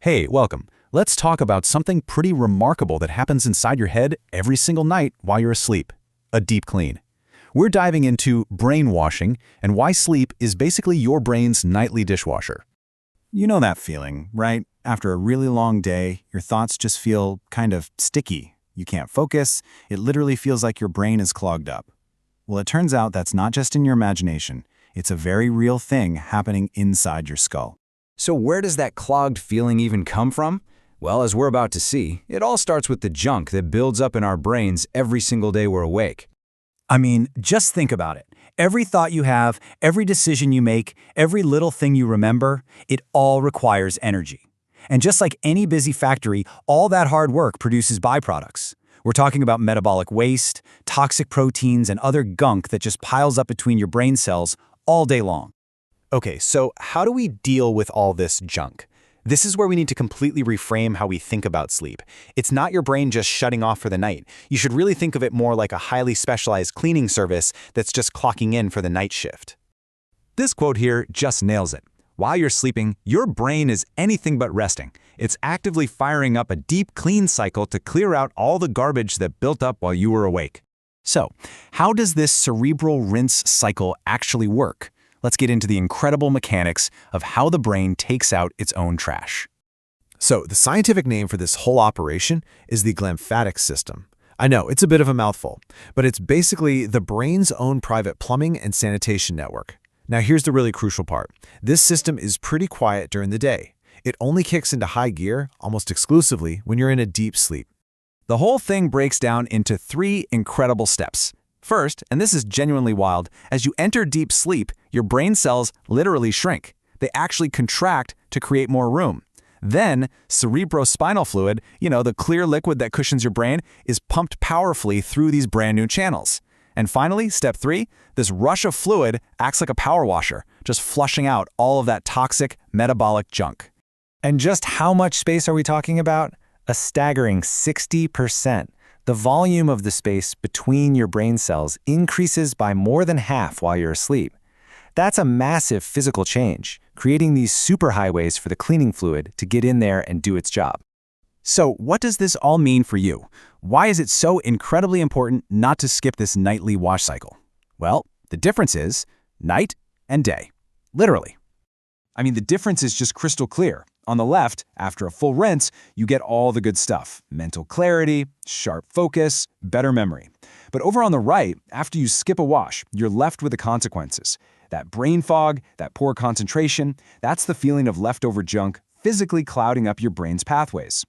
Hey, welcome. Let's talk about something pretty remarkable that happens inside your head every single night while you're asleep. A deep clean. We're diving into brainwashing and why sleep is basically your brain's nightly dishwasher. You know that feeling, right? After a really long day, your thoughts just feel kind of sticky. You can't focus. It literally feels like your brain is clogged up. Well, it turns out that's not just in your imagination. It's a very real thing happening inside your skull. So where does that clogged feeling even come from? Well, as we're about to see, it all starts with the junk that builds up in our brains every single day we're awake. I mean, just think about it. Every thought you have, every decision you make, every little thing you remember, it all requires energy. And just like any busy factory, all that hard work produces byproducts. We're talking about metabolic waste, toxic proteins, and other gunk that just piles up between your brain cells all day long. Okay, so how do we deal with all this junk? This is where we need to completely reframe how we think about sleep. It's not your brain just shutting off for the night. You should really think of it more like a highly specialized cleaning service that's just clocking in for the night shift. This quote here just nails it. While you're sleeping, your brain is anything but resting. It's actively firing up a deep clean cycle to clear out all the garbage that built up while you were awake. So, how does this cerebral rinse cycle actually work? Let's get into the incredible mechanics of how the brain takes out its own trash. So the scientific name for this whole operation is the glymphatic system. I know, it's a bit of a mouthful, but it's basically the brain's own private plumbing and sanitation network. Now here's the really crucial part. This system is pretty quiet during the day. It only kicks into high gear almost exclusively when you're in a deep sleep. The whole thing breaks down into 3 incredible steps. First, and this is genuinely wild, as you enter deep sleep, your brain cells literally shrink. They actually contract to create more room. Then, cerebrospinal fluid, the clear liquid that cushions your brain, is pumped powerfully through these brand new channels. And finally, step 3, this rush of fluid acts like a power washer, just flushing out all of that toxic metabolic junk. And just how much space are we talking about? A staggering 60%. The volume of the space between your brain cells increases by more than half while you're asleep. That's a massive physical change, creating these superhighways for the cleaning fluid to get in there and do its job. So, what does this all mean for you? Why is it so incredibly important not to skip this nightly wash cycle? Well, the difference is night and day. Literally. I mean, the difference is just crystal clear. On the left, after a full rinse, you get all the good stuff. Mental clarity, sharp focus, better memory. But over on the right, after you skip a wash, you're left with the consequences. That brain fog, that poor concentration, that's the feeling of leftover junk physically clouding up your brain's pathways.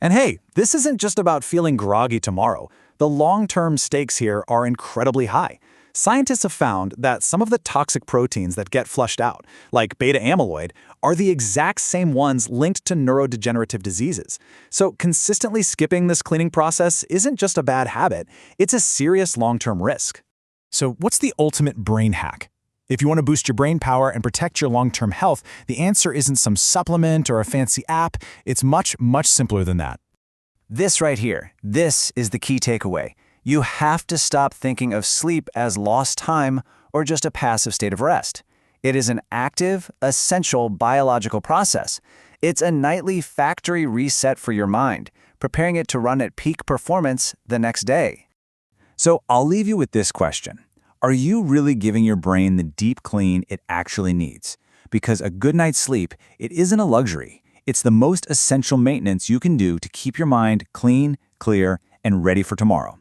And hey, this isn't just about feeling groggy tomorrow. The long-term stakes here are incredibly high. Scientists have found that some of the toxic proteins that get flushed out, like beta amyloid, are the exact same ones linked to neurodegenerative diseases. So consistently skipping this cleaning process isn't just a bad habit, it's a serious long-term risk. So what's the ultimate brain hack? If you want to boost your brain power and protect your long-term health, the answer isn't some supplement or a fancy app. It's much, much simpler than that. This right here, this is the key takeaway. You have to stop thinking of sleep as lost time or just a passive state of rest. It is an active, essential biological process. It's a nightly factory reset for your mind, preparing it to run at peak performance the next day. So I'll leave you with this question. Are you really giving your brain the deep clean it actually needs? Because a good night's sleep, it isn't a luxury. It's the most essential maintenance you can do to keep your mind clean, clear, and ready for tomorrow.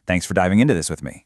Thanks for diving into this with me.